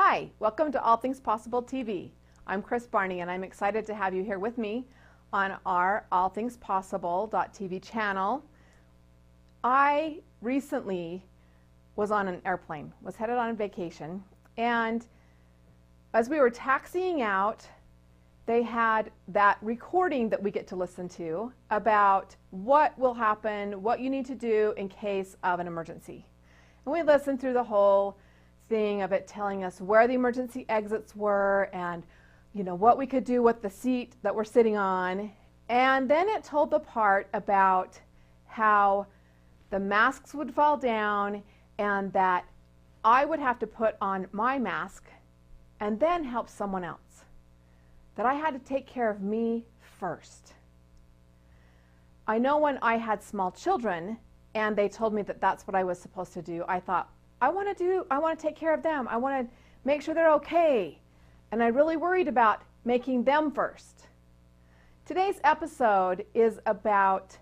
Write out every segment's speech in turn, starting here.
Hi, welcome to All Things Possible TV. I'm Kris Barney and I'm excited to have you here with me on our allthingspossible.tv channel. I recently was on an airplane, was headed on vacation, and as we were taxiing out, they had that recording that we get to listen to about what will happen, what you need to do in case of an emergency. And we listened through the whole thing of it telling us where the emergency exits were and what we could do with the seat that we're sitting on. And then it told the part about how the masks would fall down and that I would have to put on my mask and then help someone else. That I had to take care of me first. I know when I had small children and they told me that that's what I was supposed to do, I thought, I want to take care of them. I want to make sure they're okay. And I really worried about making them first. Today's episode is about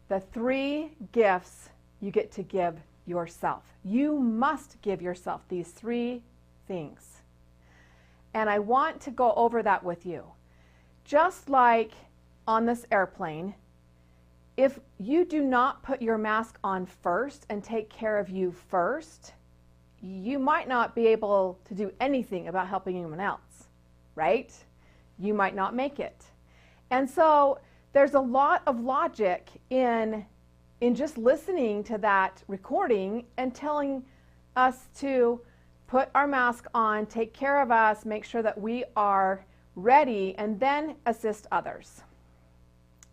the 3 gifts you get to give yourself. You must give yourself these 3 things. And I want to go over that with you. Just like on this airplane, if you do not put your mask on first and take care of you first, you might not be able to do anything about helping anyone else, right? You might not make it. And so there's a lot of logic in just listening to that recording and telling us to put our mask on, take care of us, make sure that we are ready, and then assist others.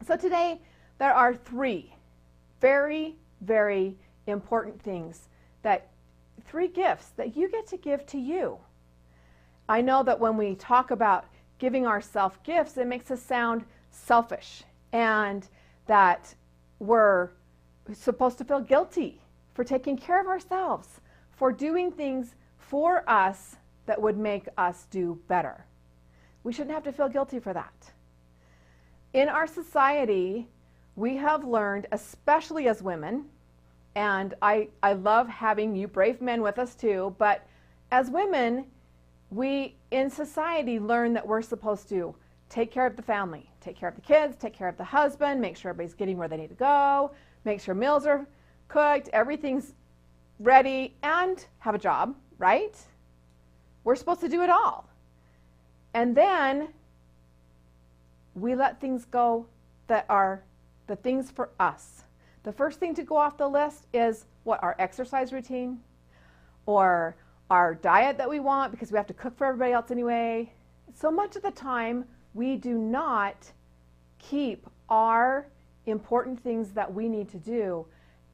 So today, there are 3 very, very important things, 3 gifts that you get to give to you. I know that when we talk about giving ourselves gifts, it makes us sound selfish and that we're supposed to feel guilty for taking care of ourselves, for doing things for us that would make us do better. We shouldn't have to feel guilty for that. In our society, we have learned, especially as women, and I love having you brave men with us too, but as women, we in society learn that we're supposed to take care of the family, take care of the kids, take care of the husband, make sure everybody's getting where they need to go, make sure meals are cooked, everything's ready, and have a job, right? We're supposed to do it all. And then we let things go that are the things for us. The first thing to go off the list is what? Our exercise routine or our diet that we want because we have to cook for everybody else anyway. So much of the time we do not keep our important things that we need to do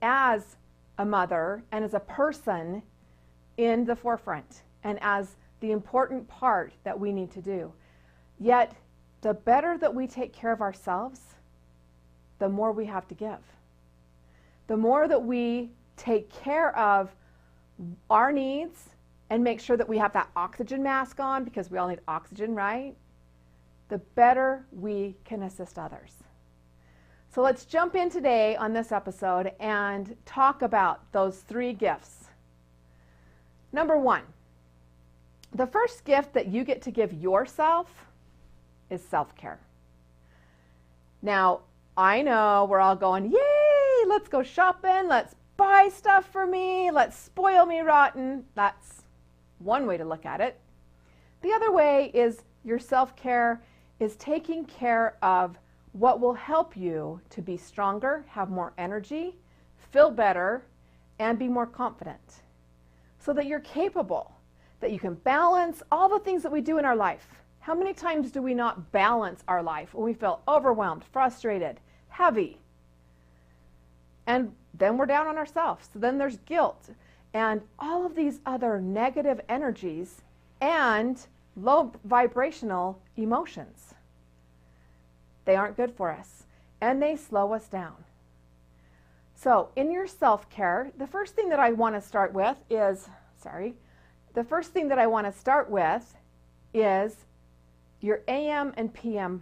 as a mother and as a person in the forefront and as the important part that we need to do. Yet the better that we take care of ourselves, the more we have to give. The more that we take care of our needs and make sure that we have that oxygen mask on because we all need oxygen, right? The better we can assist others. So let's jump in today on this episode and talk about those 3 gifts. Number 1, the first gift that you get to give yourself is self-care. Now, I know we're all going, yay, let's go shopping, let's buy stuff for me, let's spoil me rotten. That's one way to look at it. The other way is your self-care is taking care of what will help you to be stronger, have more energy, feel better, and be more confident so that you're capable, that you can balance all the things that we do in our life. How many times do we not balance our life when we feel overwhelmed, frustrated, heavy? And then we're down on ourselves. So then there's guilt and all of these other negative energies and low vibrational emotions. They aren't good for us and they slow us down. So in your self-care, the first thing that I want to start with is your AM and PM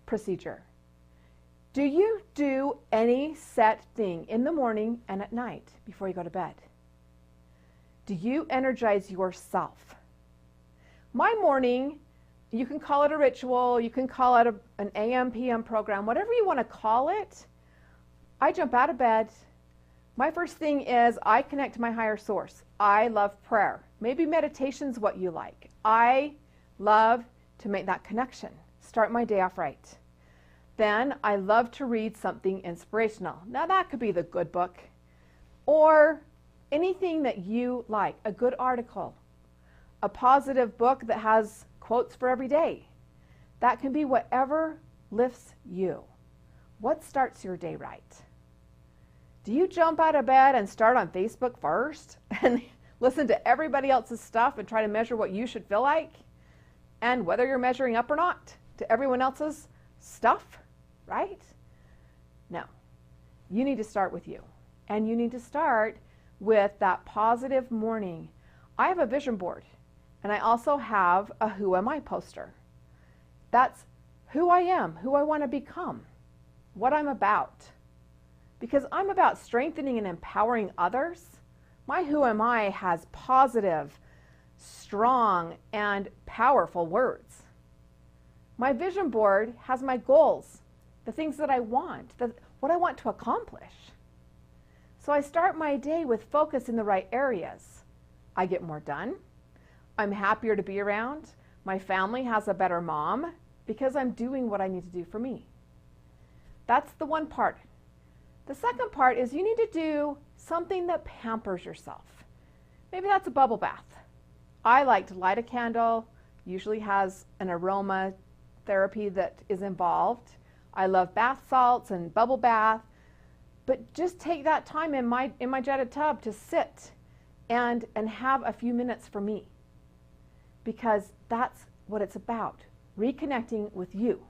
procedure. Do you do any set thing in the morning and at night before you go to bed? Do you energize yourself? My morning, you can call it a ritual, you can call it an AM, PM program, whatever you want to call it. I jump out of bed. My first thing is I connect to my higher source. I love prayer. Maybe meditation's what you like. I love to make that connection. Start my day off right. Then I love to read something inspirational. Now that could be the good book or anything that you like, a good article, a positive book that has quotes for every day. That can be whatever lifts you. What starts your day right? Do you jump out of bed and start on Facebook first and listen to everybody else's stuff and try to measure what you should feel like and whether you're measuring up or not to everyone else's stuff, right? No. You need to start with you. And you need to start with that positive morning. I have a vision board, and I also have a Who Am I poster. That's who I am, who I want to become, what I'm about. Because I'm about strengthening and empowering others. My Who Am I has positive, strong, and powerful words. My vision board has my goals, the things that I want, what I want to accomplish. So I start my day with focus in the right areas. I get more done. I'm happier to be around. My family has a better mom because I'm doing what I need to do for me. That's the one part. The second part is you need to do something that pampers yourself. Maybe that's a bubble bath. I like to light a candle, usually has an aroma therapy that is involved. I love bath salts and bubble bath, but just take that time in my jetted tub to sit and have a few minutes for me, because that's what it's about, reconnecting with you,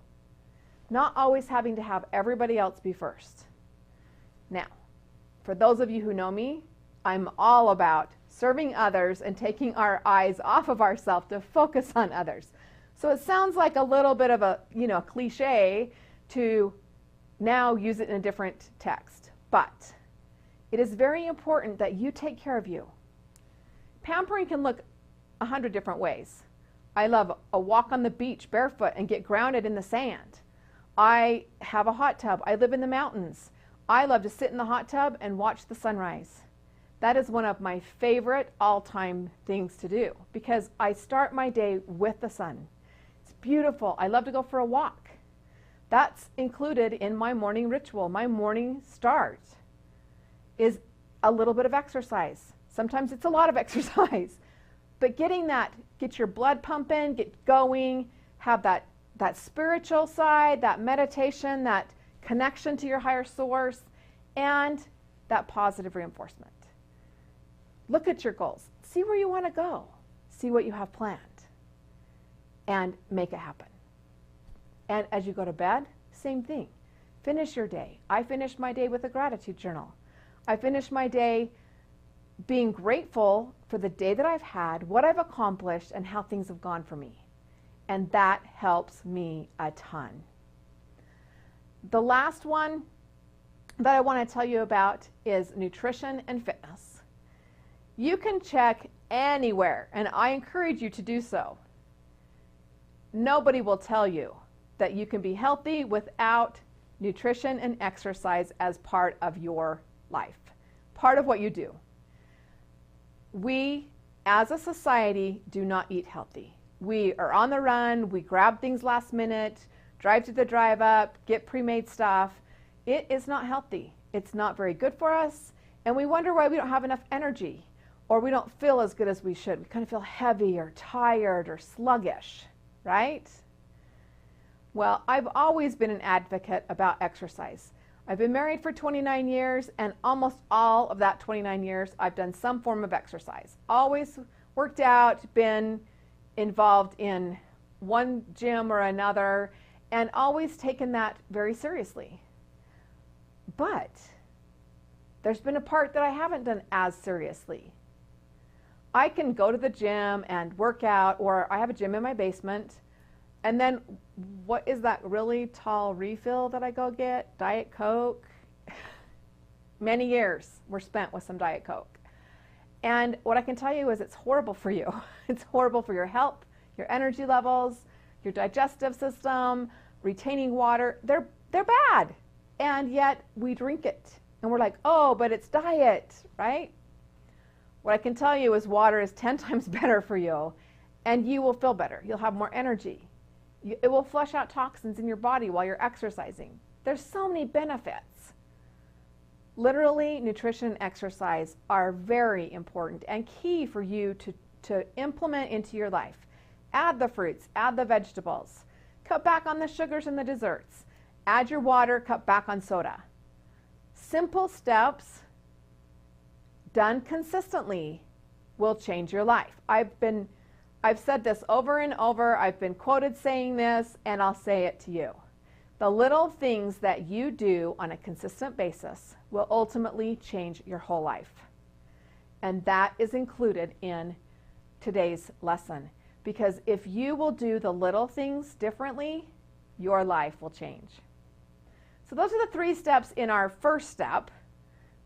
not always having to have everybody else be first. Now, for those of you who know me, I'm all about serving others and taking our eyes off of ourselves to focus on others. So it sounds like a little bit of a, cliche to now use it in a different text, but it is very important that you take care of you. Pampering can look 100 different ways. I love a walk on the beach barefoot and get grounded in the sand. I have a hot tub. I live in the mountains. I love to sit in the hot tub and watch the sunrise. That is one of my favorite all-time things to do because I start my day with the sun. It's beautiful. I love to go for a walk. That's included in my morning ritual. My morning start is a little bit of exercise. Sometimes it's a lot of exercise. But get your blood pumping, get going, have that spiritual side, that meditation, that connection to your higher source, and that positive reinforcement. Look at your goals. See where you want to go. See what you have planned. And make it happen. And as you go to bed, same thing. Finish your day. I finished my day with a gratitude journal. I finished my day being grateful for the day that I've had, what I've accomplished, and how things have gone for me. And that helps me a ton. The last one that I want to tell you about is nutrition and fitness. You can check anywhere, and I encourage you to do so. Nobody will tell you that you can be healthy without nutrition and exercise as part of your life, part of what you do. We, as a society, do not eat healthy. We are on the run, we grab things last minute, drive to the drive up, get pre-made stuff. It is not healthy. It's not very good for us, and we wonder why we don't have enough energy, or we don't feel as good as we should. We kind of feel heavy or tired or sluggish, right? Well, I've always been an advocate about exercise. I've been married for 29 years, and almost all of that 29 years, I've done some form of exercise. Always worked out, been involved in one gym or another, and always taken that very seriously. But there's been a part that I haven't done as seriously. I can go to the gym and work out, or I have a gym in my basement, and then what is that really tall refill that I go get? Diet Coke. Many years were spent with some Diet Coke. And what I can tell you is it's horrible for you. It's horrible for your health, your energy levels, your digestive system, retaining water, they're bad. And yet we drink it. And we're like, oh, but it's diet, right? What I can tell you is water is 10 times better for you, and you will feel better. You'll have more energy. It will flush out toxins in your body while you're exercising. There's so many benefits. Literally, nutrition and exercise are very important and key for you to implement into your life. Add the fruits, add the vegetables, cut back on the sugars and the desserts, add your water, cut back on soda. Simple steps done consistently will change your life. I've said this over and over. I've been quoted saying this, and I'll say it to you. The little things that you do on a consistent basis will ultimately change your whole life. And that is included in today's lesson. Because if you will do the little things differently, your life will change. So those are the 3 steps in our first step,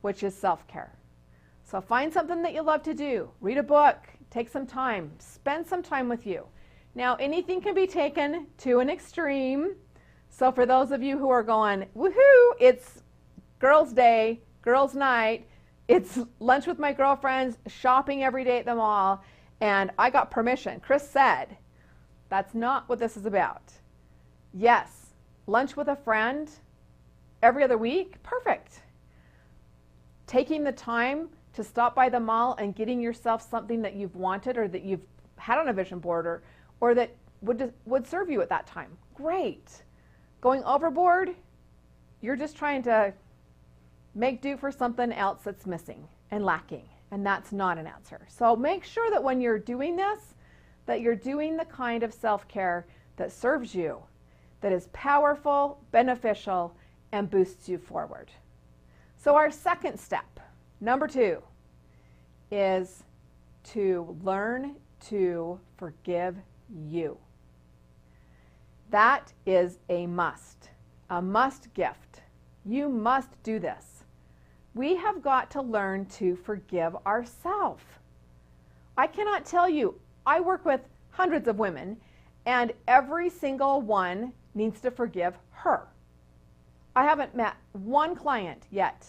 which is self-care. So find something that you love to do. Read a book. Take some time. Spend some time with you. Now, anything can be taken to an extreme. So for those of you who are going, woohoo, it's girls' day, girls' night, it's lunch with my girlfriends, shopping every day at the mall, and I got permission. Kris said, that's not what this is about. Yes, lunch with a friend every other week, perfect. Taking the time to stop by the mall and getting yourself something that you've wanted or that you've had on a vision board or that would serve you at that time, great. Going overboard, you're just trying to make do for something else that's missing and lacking, and that's not an answer. So make sure that when you're doing this, that you're doing the kind of self-care that serves you, that is powerful, beneficial, and boosts you forward. So our second step, number 2, is to learn to forgive you. That is a must gift. You must do this. We have got to learn to forgive ourselves. I cannot tell you, I work with hundreds of women, and every single one needs to forgive her. I haven't met one client yet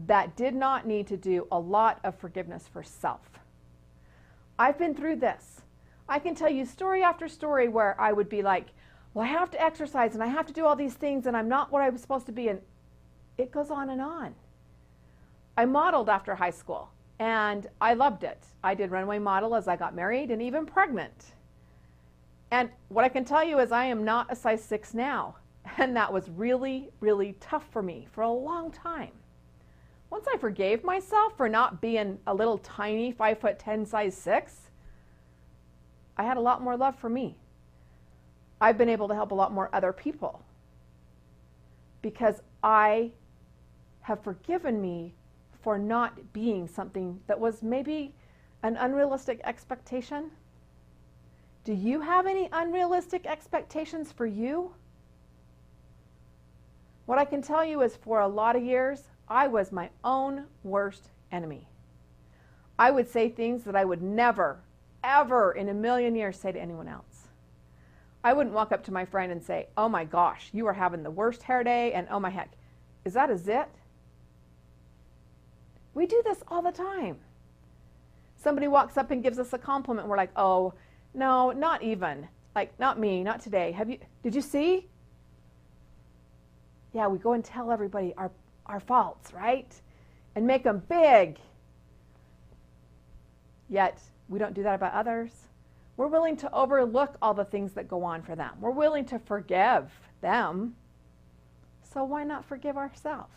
that did not need to do a lot of forgiveness for self. I've been through this. I can tell you story after story where I would be like, well, I have to exercise and I have to do all these things and I'm not what I was supposed to be, and it goes on and on. I modeled after high school and I loved it. I did runway model as I got married and even pregnant. And what I can tell you is I am not a size 6 now, and that was really, really tough for me for a long time. Once I forgave myself for not being a little tiny 5'10" size 6, I had a lot more love for me. I've been able to help a lot more other people because I have forgiven me for not being something that was maybe an unrealistic expectation. Do you have any unrealistic expectations for you? What I can tell you is for a lot of years, I was my own worst enemy. I would say things that I would never, ever in a million years say to anyone else. I wouldn't walk up to my friend and say, oh my gosh, you are having the worst hair day, and oh my heck, is that a zit? We do this all the time. Somebody walks up and gives us a compliment, and we're like, oh, no, not even. Like, not me, not today. Did you see? Yeah, we go and tell everybody our faults, right? And make them big. Yet, we don't do that about others. We're willing to overlook all the things that go on for them. We're willing to forgive them. So why not forgive ourselves?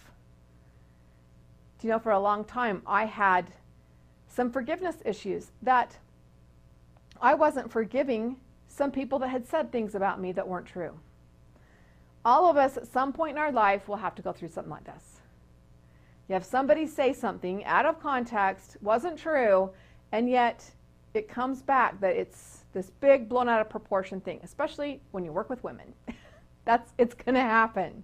Do you know, for a long time, I had some forgiveness issues that I wasn't forgiving some people that had said things about me that weren't true. All of us at some point in our life will have to go through something like this. You have somebody say something out of context, wasn't true, and yet it comes back that it's this big blown out of proportion thing, especially when you work with women. It's going to happen.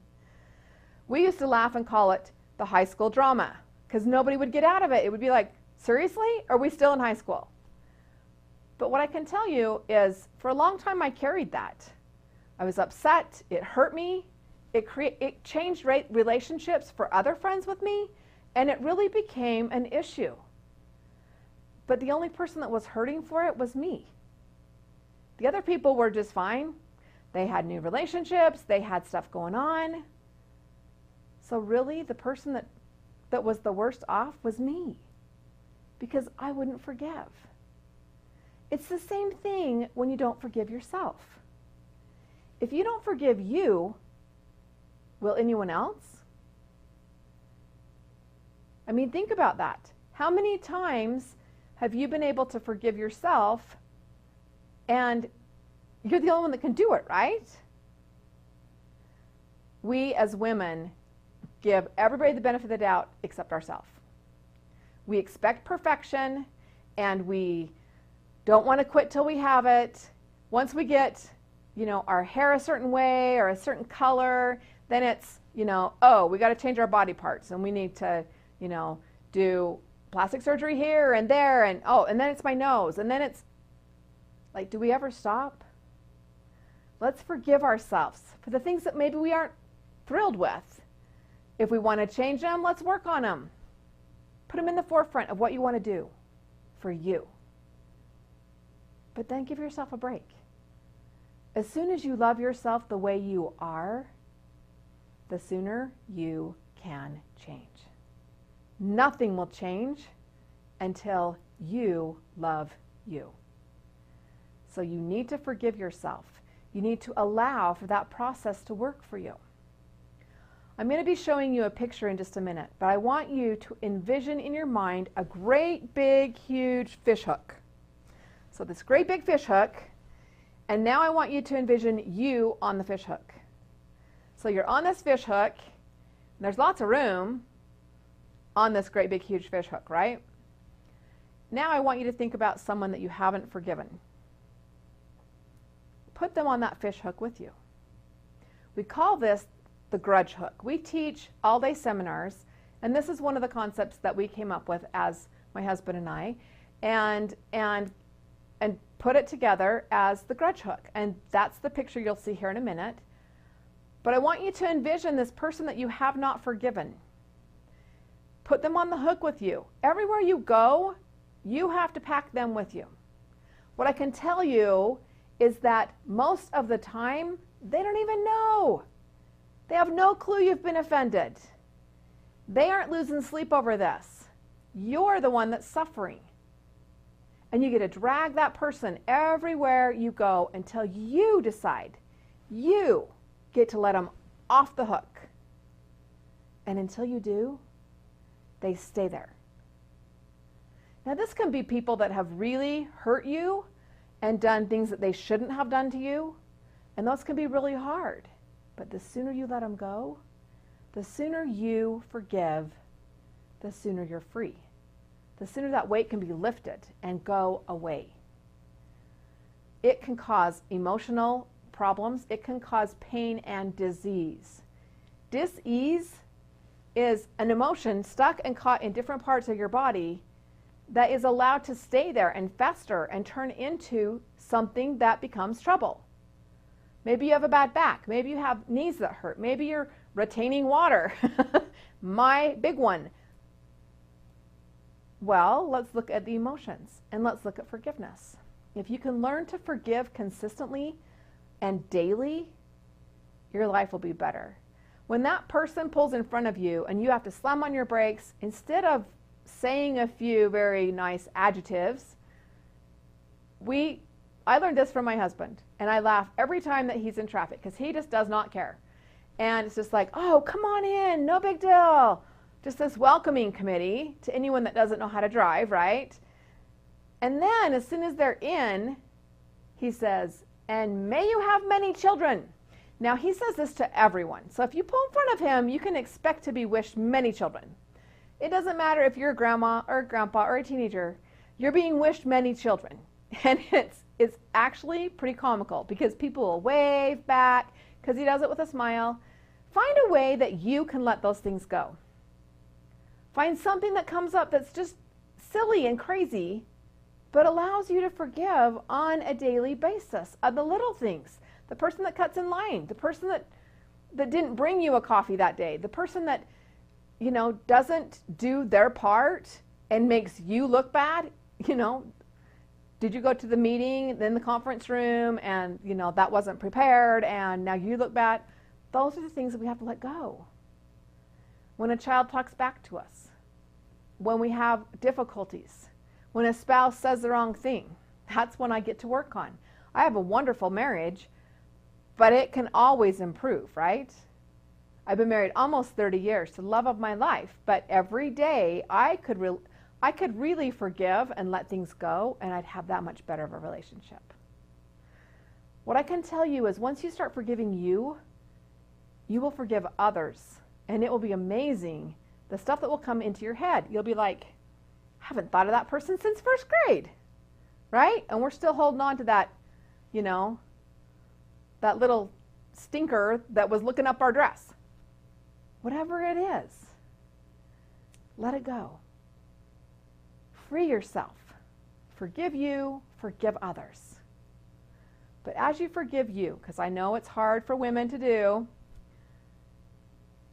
We used to laugh and call it the high school drama because nobody would get out of it. It would be like, seriously? Are we still in high school? But what I can tell you is for a long time I carried that. I was upset. It hurt me. It changed relationships for other friends with me, and it really became an issue. But the only person that was hurting for it was me. The other people were just fine. They had new relationships. They had stuff going on. So really, the person that was the worst off was me, because I wouldn't forgive. It's the same thing when you don't forgive yourself. If you don't forgive you, will anyone else? I mean, think about that. How many times have you been able to forgive yourself and you're the only one that can do it, right? We as women give everybody the benefit of the doubt except ourselves. We expect perfection, and we don't want to quit till we have it. Once we get, our hair a certain way or a certain color, then it's, oh, we got to change our body parts, and we need to, do plastic surgery here and there, and oh, and then it's my nose, and then it's like, do we ever stop? Let's forgive ourselves for the things that maybe we aren't thrilled with. If we want to change them, let's work on them. Put them in the forefront of what you want to do for you. But then give yourself a break. As soon as you love yourself the way you are, the sooner you can change. Nothing will change until you love you. So you need to forgive yourself. You need to allow for that process to work for you. I'm going to be showing you a picture in just a minute, but I want you to envision in your mind a great big huge fish hook. So this great big fish hook, and now I want you to envision you on the fish hook. So you're on this fish hook, and there's lots of room on this great big huge fish hook, right? Now I want you to think about someone that you haven't forgiven. Put them on that fish hook with you. We call this the Grudge Hook. We teach all-day seminars, and this is one of the concepts that we came up with as my husband and I, and put it together as the Grudge Hook. And that's the picture you'll see here in a minute. But I want you to envision this person that you have not forgiven. Put them on the hook with you. Everywhere you go, you have to pack them with you. What I can tell you is that most of the time, they don't even know. They have no clue you've been offended. They aren't losing sleep over this. You're the one that's suffering. And you get to drag that person everywhere you go until you decide you get to let them off the hook. And until you do, they stay there. Now this can be people that have really hurt you and done things that they shouldn't have done to you. And those can be really hard. But the sooner you let them go, the sooner you forgive, the sooner you're free. The sooner that weight can be lifted and go away. It can cause emotional problems. It can cause pain and disease. Dis-ease is an emotion stuck and caught in different parts of your body that is allowed to stay there and fester and turn into something that becomes trouble. Maybe you have a bad back. Maybe you have knees that hurt. Maybe you're retaining water. My big one. Well, let's look at the emotions and let's look at forgiveness. If you can learn to forgive consistently and daily, your life will be better. When that person pulls in front of you and you have to slam on your brakes, instead of saying a few very nice adjectives, I learned this from my husband, and I laugh every time that he's in traffic because he just does not care. And it's just like, oh, come on in, no big deal. Just this welcoming committee to anyone that doesn't know how to drive, right? And then as soon as they're in, he says, and may you have many children. Now he says this to everyone. So if you pull in front of him, you can expect to be wished many children. It doesn't matter if you're a grandma or a grandpa or a teenager, you're being wished many children. And it's actually pretty comical because people will wave back because he does it with a smile. Find a way that you can let those things go. Find something that comes up that's just silly and crazy but allows you to forgive on a daily basis of the little things. The person that cuts in line, the person that didn't bring you a coffee that day, the person that, doesn't do their part and makes you look bad. Did you go to the meeting in the conference room and, that wasn't prepared and now you look bad? Those are the things that we have to let go. When a child talks back to us, when we have difficulties, when a spouse says the wrong thing, that's when I get to work on. I have a wonderful marriage, but it can always improve, right? I've been married almost 30 years to the love of my life, but every day I could really forgive and let things go, and I'd have that much better of a relationship. What I can tell you is once you start forgiving you will forgive others, and it will be amazing the stuff that will come into your head. You'll be like, I haven't thought of that person since first grade, right? And we're still holding on to that, that little stinker that was looking up our dress. Whatever it is, let it go. Free yourself. Forgive you, forgive others. But as you forgive you, because I know it's hard for women to do,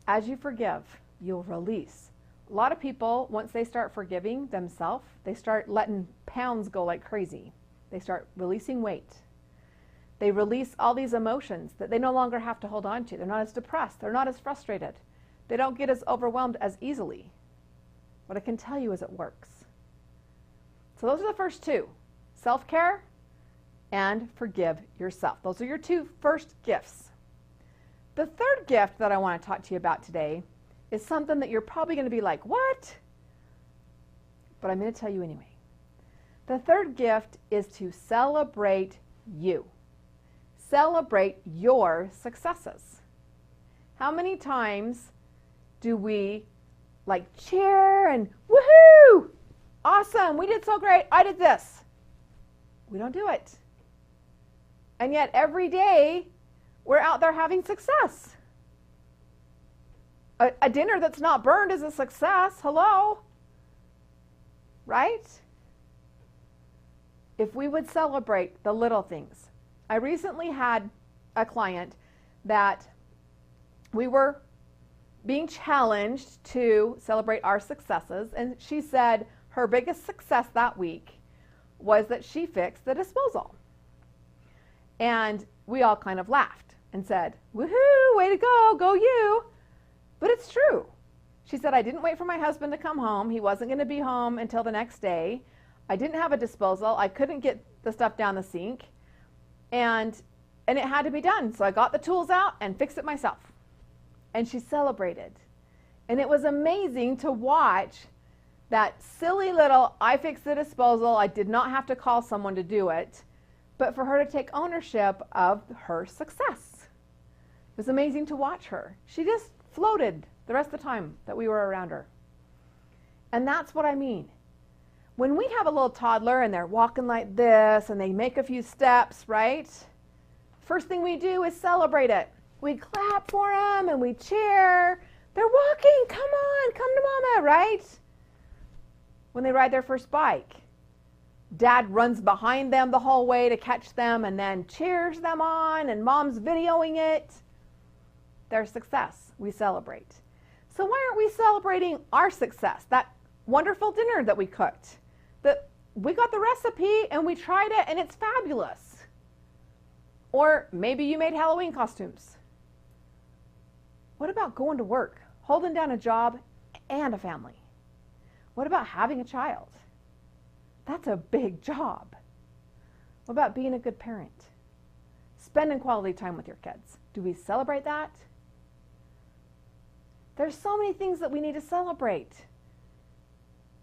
as you forgive, you'll release. A lot of people, once they start forgiving themselves, they start letting pounds go like crazy. They start releasing weight. They release all these emotions that they no longer have to hold on to. They're not as depressed. They're not as frustrated. They don't get as overwhelmed as easily. What I can tell you is it works. So those are the first two, self-care and forgive yourself. Those are your two first gifts. The third gift that I want to talk to you about today is something that you're probably going to be like, what? But I'm going to tell you anyway. The third gift is to celebrate you. Celebrate your successes. How many times do we cheer and woohoo? Awesome, we did so great, I did this. We don't do it. And yet every day we're out there having success. A dinner that's not burned is a success. Hello? Right? If we would celebrate the little things. I recently had a client that we were being challenged to celebrate our successes, and she said her biggest success that week was that she fixed the disposal. And we all kind of laughed and said, woohoo, way to go, go you. But it's true. She said, I didn't wait for my husband to come home. He wasn't going to be home until the next day. I didn't have a disposal. I couldn't get the stuff down the sink. And it had to be done. So I got the tools out and fixed it myself. And she celebrated. And it was amazing to watch that silly little, I fixed the disposal. I did not have to call someone to do it. But for her to take ownership of her success. It was amazing to watch her. She just floated the rest of the time that we were around her. And that's what I mean. When we have a little toddler and they're walking like this and they make a few steps, right? First thing we do is celebrate it. We clap for them and we cheer. They're walking, come on, come to mama, right? When they ride their first bike, dad runs behind them the whole way to catch them and then cheers them on, and mom's videoing it. Their success, we celebrate. So why aren't we celebrating our success? That wonderful dinner that we cooked. That we got the recipe and we tried it and it's fabulous. Or maybe you made Halloween costumes. What about going to work, holding down a job and a family? What about having a child? That's a big job. What about being a good parent? Spending quality time with your kids. Do we celebrate that? There's so many things that we need to celebrate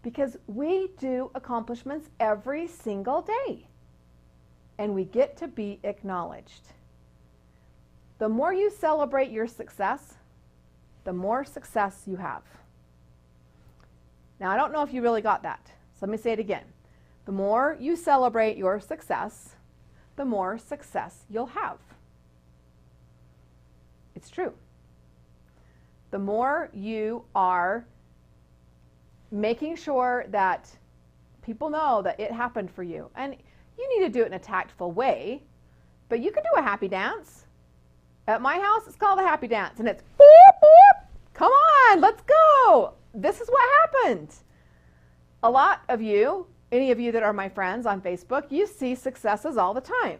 because we do accomplishments every single day and we get to be acknowledged. The more you celebrate your success, the more success you have. Now, I don't know if you really got that, so let me say it again. The more you celebrate your success, the more success you'll have. It's true. The more you are making sure that People know that it happened for you. And you need to do it in a tactful way, but you can do a happy dance. At my house, it's called a happy dance, and it's boop, boop. Come on, let's go. This is what happened. A lot of you, any of you that are my friends on Facebook, you see successes all the time.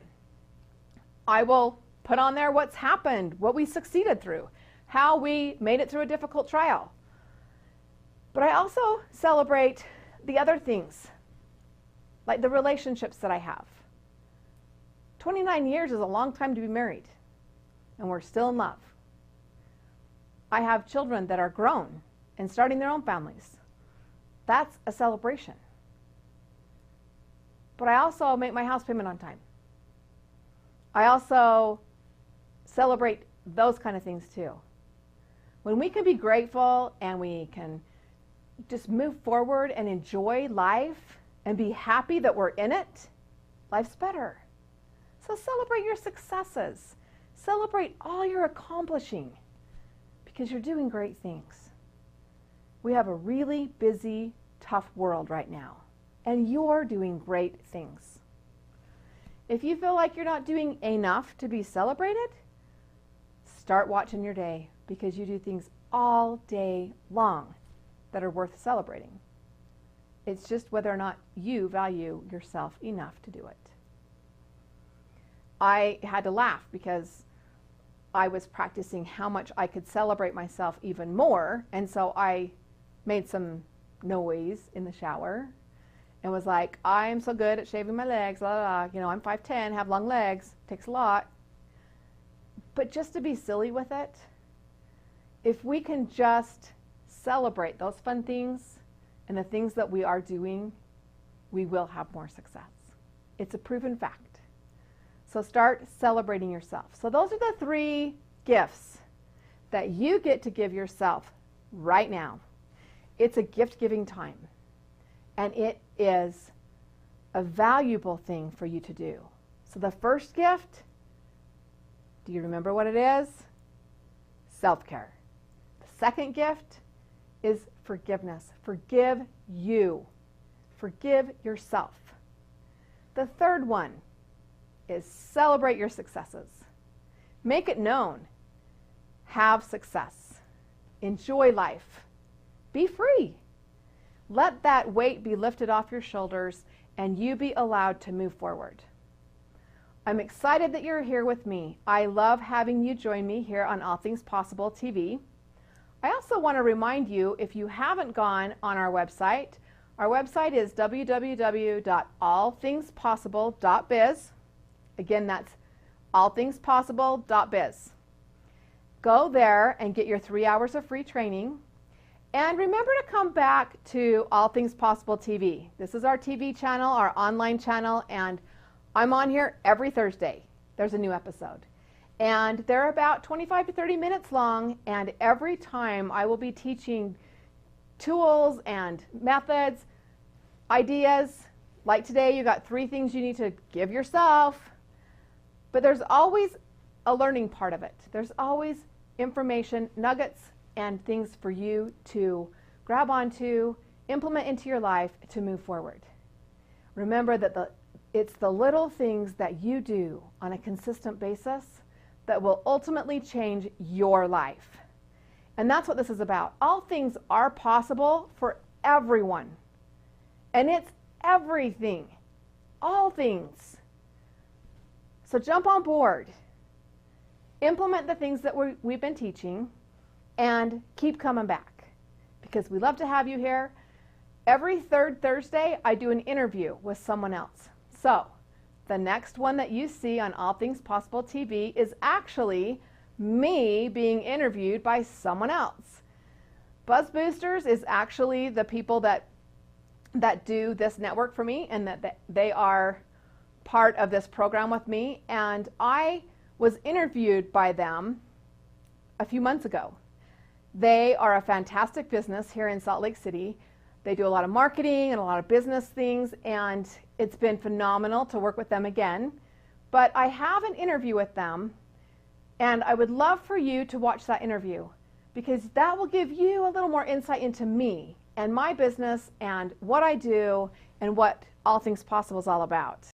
I will put on there what's happened, what we succeeded through, how we made it through a difficult trial. But I also celebrate the other things, like the relationships that I have. 29 years is a long time to be married, and we're still in love. I have children that are grown and starting their own families. That's a celebration. But I also make my house payment on time. I also celebrate those kind of things too. When we can be grateful and we can just move forward and enjoy life and be happy that we're in it, life's better. So celebrate your successes. Celebrate all you're accomplishing because you're doing great things. We have a really busy, tough world right now, and you're doing great things. If you feel like you're not doing enough to be celebrated, start watching your day because you do things all day long that are worth celebrating. It's just whether or not you value yourself enough to do it. I had to laugh because I was practicing how much I could celebrate myself even more, and so I made some noise in the shower and was like, I'm so good at shaving my legs, blah, blah, blah. You know, I'm 5'10", have long legs, takes a lot. But just to be silly with it, if we can just celebrate those fun things and the things that we are doing, we will have more success. It's a proven fact. So start celebrating yourself. So those are the 3 gifts that you get to give yourself right now. It's a gift-giving time, and it is a valuable thing for you to do. So the first gift, do you remember what it is? Self-care. The second gift is forgiveness. Forgive you. Forgive yourself. The third one is celebrate your successes. Make it known. Have success. Enjoy life. Be free. Let that weight be lifted off your shoulders and you be allowed to move forward. I'm excited that you're here with me. I love having you join me here on All Things Possible TV. I also want to remind you, if you haven't gone on our website is www.allthingspossible.biz. Again, that's allthingspossible.biz. Go there and get your 3 hours of free training. And remember to come back to All Things Possible TV. This is our TV channel, our online channel, and I'm on here every Thursday. There's a new episode. And they're about 25 to 30 minutes long, and every time I will be teaching tools and methods, ideas. Like today, you got 3 things you need to give yourself. But there's always a learning part of it. There's always information, nuggets, and things for you to grab onto, implement into your life to move forward. Remember that it's the little things that you do on a consistent basis that will ultimately change your life. And that's what this is about. All things are possible for everyone. And it's everything. All things. So jump on board. Implement the things that we've been teaching and keep coming back because we love to have you here. Every third Thursday, I do an interview with someone else. So the next one that you see on All Things Possible TV is actually me being interviewed by someone else. Buzz Boosters is actually the people that do this network for me, and that they are part of this program with me. And I was interviewed by them a few months ago. They are a fantastic business here in Salt Lake City. They do a lot of marketing and a lot of business things, and it's been phenomenal to work with them again. But I have an interview with them, and I would love for you to watch that interview because that will give you a little more insight into me and my business and what I do and what All Things Possible is all about.